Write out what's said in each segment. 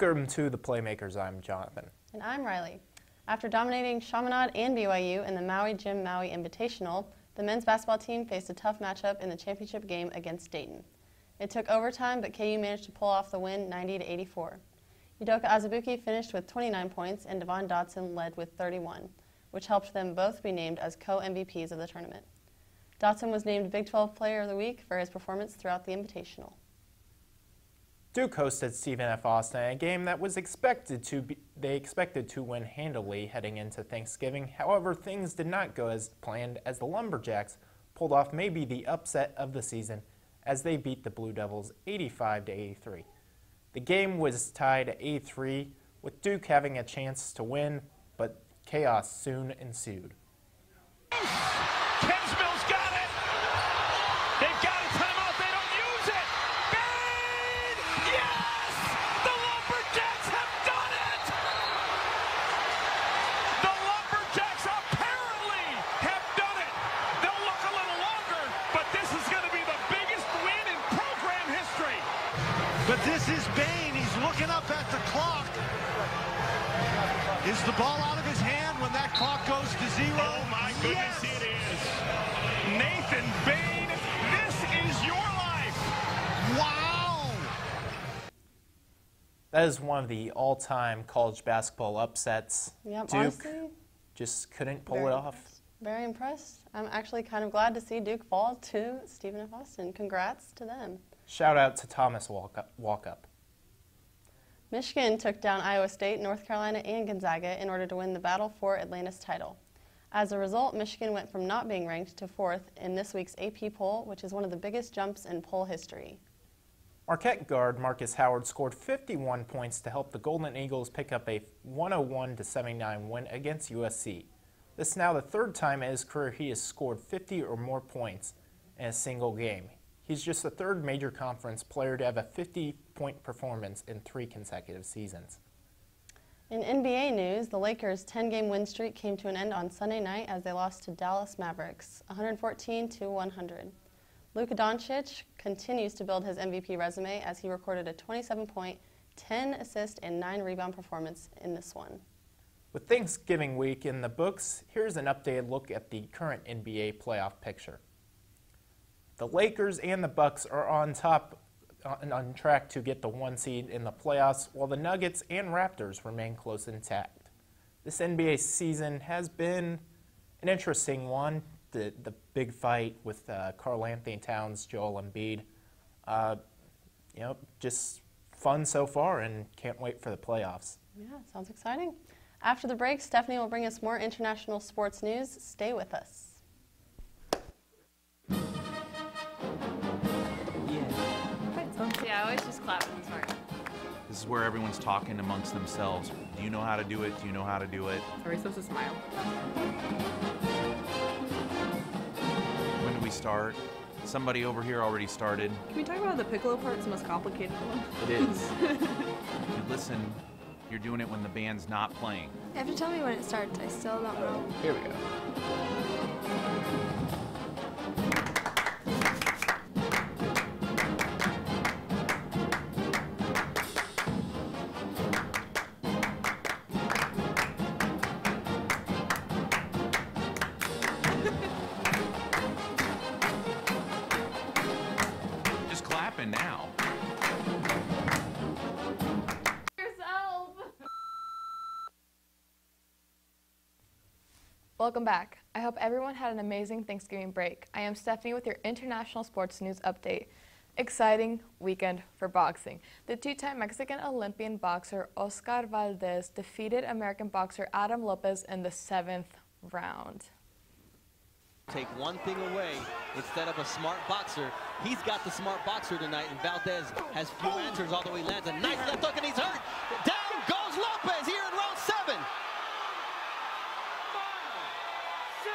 Welcome to the Playmakers. I'm Jonathan. And I'm Riley. After dominating Chaminade and BYU in the Maui Jim Maui Invitational, the men's basketball team faced a tough matchup in the championship game against Dayton. It took overtime, but KU managed to pull off the win 90-84. Udoka Azubuike finished with 29 points, and Devon Dotson led with 31, which helped them both be named as co-MVPs of the tournament. Dotson was named Big 12 Player of the Week for his performance throughout the Invitational. Duke hosted Stephen F. Austin in a game that was expected to win handily heading into Thanksgiving. However, things did not go as planned as the Lumberjacks pulled off maybe the upset of the season as they beat the Blue Devils 85-83. The game was tied at 8-3 with Duke having a chance to win, but chaos soon ensued. But this is Bain. He's looking up at the clock. Is the ball out of his hand when that clock goes to 0? Oh, my goodness, yes. It is. Nathan Bain, this is your life. Wow. That is one of the all-time college basketball upsets. Yep, Duke honestly, just couldn't pull it off. Very impressed. I'm actually kind of glad to see Duke fall to Stephen F. Austin. Congrats to them. Shout out to Thomas Walkup. Michigan took down Iowa State, North Carolina, and Gonzaga in order to win the battle for Atlanta's title. As a result, Michigan went from not being ranked to 4th in this week's AP poll, which is one of the biggest jumps in poll history. Marquette guard Marcus Howard scored 51 points to help the Golden Eagles pick up a 101-79 win against USC. This is now the third time in his career he has scored 50 or more points in a single game. He's just the third major conference player to have a 50-point performance in 3 consecutive seasons. In NBA news, the Lakers' 10-game win streak came to an end on Sunday night as they lost to Dallas Mavericks, 114-100. Luka Doncic continues to build his MVP resume as he recorded a 27-point, 10-assist, and 9-rebound performance in this one. With Thanksgiving week in the books, here's an updated look at the current NBA playoff picture. The Lakers and the Bucks are on track to get the 1 seed in the playoffs, while the Nuggets and Raptors remain close intact. This NBA season has been an interesting one. The big fight with Karl Anthony Towns, Joel Embiid. Just fun so far, and can't wait for the playoffs. Yeah, sounds exciting. After the break, Stephanie will bring us more international sports news. Stay with us. Yeah, I always just clap when it's hard. This is where everyone's talking amongst themselves. Do you know how to do it? Do you know how to do it? Are we supposed to smile? When do we start? Somebody over here already started. Can we talk about the piccolo part's the most complicated one? It is. If you listen, you're doing it when the band's not playing. You have to tell me when it starts. I still don't know. Here we go. Now. Yourself. Welcome back. I hope everyone had an amazing Thanksgiving break. I am Stephanie with your international sports news update. Exciting weekend for boxing. The 2-time Mexican Olympian boxer Oscar Valdez defeated American boxer Adam Lopez in the 7th round. Take one thing away instead of a smart boxer. He's got the smart boxer tonight, and Valdez has few answers, although he lands a nice left hook and he's hurt. Down goes Lopez here in round 7. 5, 6,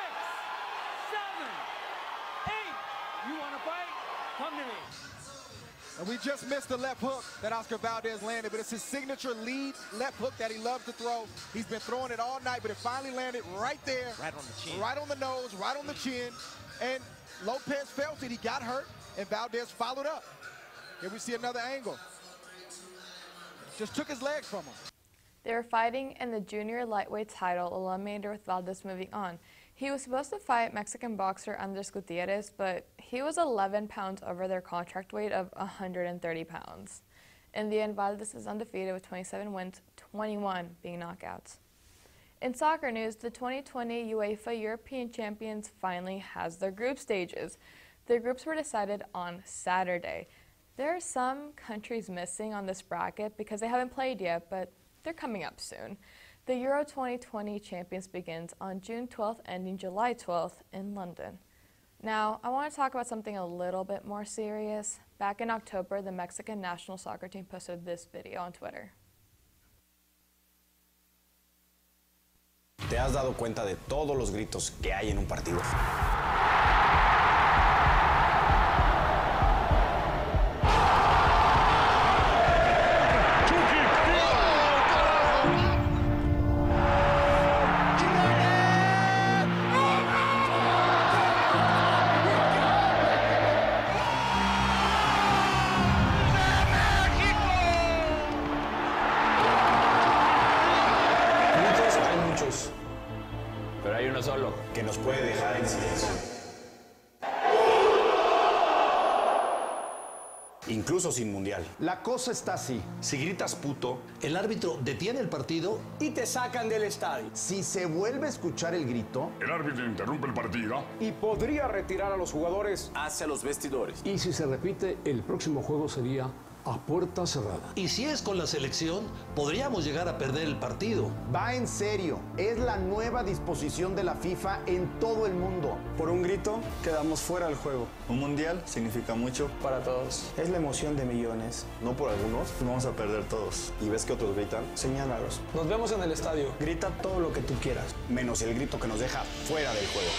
7, 8. You want to fight? Come to me. And we just missed the left hook that Oscar Valdez landed, but it's his signature lead left hook that he loves to throw. He's been throwing it all night, but it finally landed right there. Right on the chin. Right on the nose, right on the chin. And Lopez felt it. He got hurt, and Valdez followed up. Here we see another angle. just took his leg from him. They were fighting in the junior lightweight title, eliminated with Valdez moving on. He was supposed to fight Mexican boxer Andres Gutierrez, but he was 11 pounds over their contract weight of 130 pounds. In the end, Valdez is undefeated with 27 wins, 21 being knockouts. In soccer news, the 2020 UEFA European Champions finally has their group stages. The groups were decided on Saturday. There are some countries missing on this bracket because they haven't played yet, but they're coming up soon. The Euro 2020 Champions begins on June 12th, ending July 12th in London. Now, I want to talk about something a little bit more serious. Back in October, the Mexican national soccer team posted this video on Twitter. ¿Te has dado cuenta de todos los gritos que hay en un partido? Pero hay uno solo que nos puede dejar en silencio. Incluso sin mundial. La cosa está así. Si gritas puto, el árbitro detiene el partido y te sacan del estadio. Si se vuelve a escuchar el grito, el árbitro interrumpe el partido y podría retirar a los jugadores hacia los vestidores. Y si se repite, el próximo juego sería a puerta cerrada. Y si es con la selección, podríamos llegar a perder el partido. Va en serio. Es la nueva disposición de la FIFA en todo el mundo. Por un grito, quedamos fuera del juego. Un mundial significa mucho para todos. Es la emoción de millones. No por algunos, vamos a perder todos. ¿Y ves que otros gritan? Señálalos. Nos vemos en el estadio. Grita todo lo que tú quieras. Menos el grito que nos deja fuera del juego.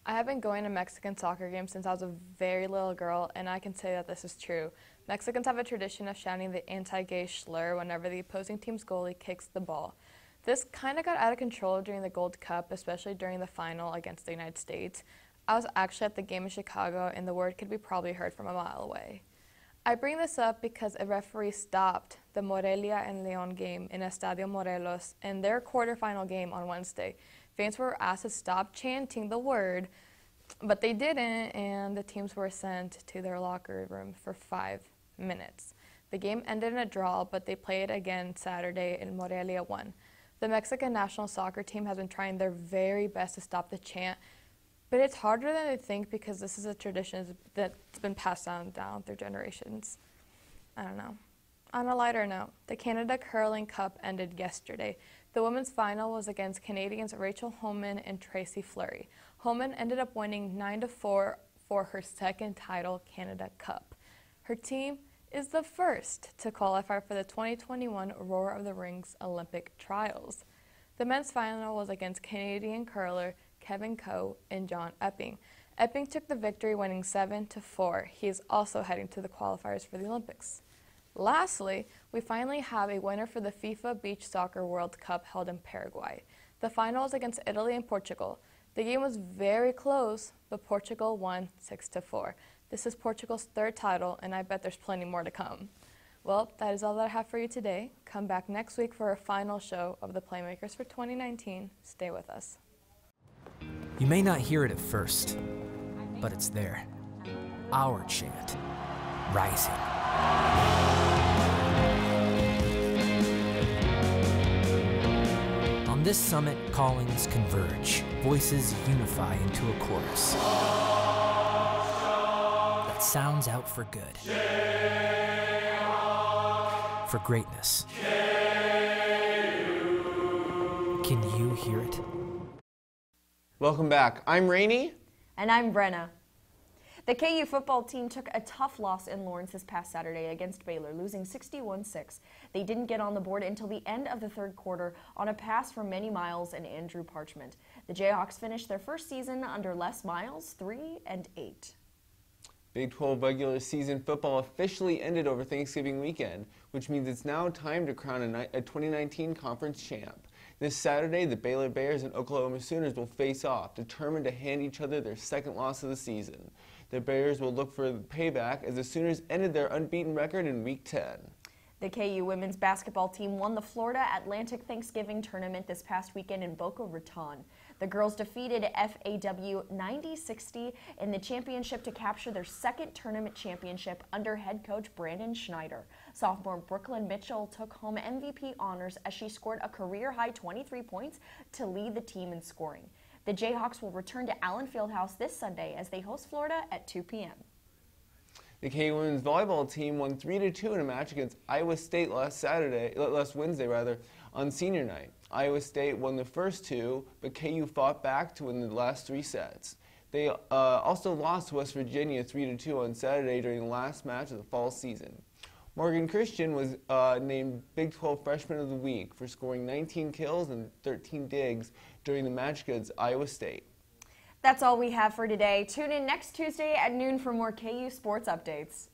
I have been going to Mexican soccer games since I was a very little girl, and I can say that this is true. Mexicans have a tradition of shouting the anti-gay slur whenever the opposing team's goalie kicks the ball. This kind of got out of control during the Gold Cup, especially during the final against the United States. I was actually at the game in Chicago, and the word could be probably heard from a mile away. I bring this up because a referee stopped the Morelia and León game in Estadio Morelos in their quarterfinal game on Wednesday. Fans were asked to stop chanting the word, but they didn't, and the teams were sent to their locker room for 5 minutes. The game ended in a draw, but they played again Saturday, and Morelia won. The Mexican national soccer team has been trying their very best to stop the chant, but it's harder than they think because this is a tradition that's been passed down through generations. I don't know. On a lighter note, the Canada Curling Cup ended yesterday. The women's final was against Canadians Rachel Homan and Tracy Fleury. Homan ended up winning 9-4 for her second title Canada Cup. Her team is the first to qualify for the 2021 Roar of the Rings Olympic trials. The men's final was against Canadian curler Kevin Coe and John Epping. Epping took the victory, winning 7-4. He is also heading to the qualifiers for the Olympics. Lastly, we finally have a winner for the FIFA Beach Soccer World Cup held in Paraguay. The final was against Italy and Portugal. The game was very close, but Portugal won 6-4. This is Portugal's third title, and I bet there's plenty more to come. Well, that is all that I have for you today. Come back next week for our final show of the Playmakers for 2019. Stay with us. You may not hear it at first, but it's there. Our chant, rising. On this summit, callings converge, voices unify into a chorus that sounds out for good, for greatness. Can you hear it? Welcome back. I'm Rainey. And I'm Brenna. The KU football team took a tough loss in Lawrence this past Saturday against Baylor, losing 61-6. They didn't get on the board until the end of the third quarter on a pass from Manny Miles and Andrew Parchment. The Jayhawks finished their first season under Les Miles, 3-8. Big 12 regular season football officially ended over Thanksgiving weekend, which means it's now time to crown a 2019 conference champ. This Saturday, the Baylor Bears and Oklahoma Sooners will face off, determined to hand each other their second loss of the season. The Bears will look for payback as the Sooners ended their unbeaten record in Week 10. The KU women's basketball team won the Florida Atlantic Thanksgiving tournament this past weekend in Boca Raton. The girls defeated FAW 90-60 in the championship to capture their second tournament championship under head coach Brandon Schneider. Sophomore Brooklyn Mitchell took home MVP honors as she scored a career-high 23 points to lead the team in scoring. The Jayhawks will return to Allen Fieldhouse this Sunday as they host Florida at 2 p.m. The KU women's volleyball team won 3-2 in a match against Iowa State last Wednesday on senior night. Iowa State won the first two, but KU fought back to win the last 3 sets. They also lost to West Virginia 3-2 on Saturday during the last match of the fall season. Morgan Christian was named Big 12 Freshman of the Week for scoring 19 kills and 13 digs during the match against Iowa State. That's all we have for today. Tune in next Tuesday at noon for more KU sports updates.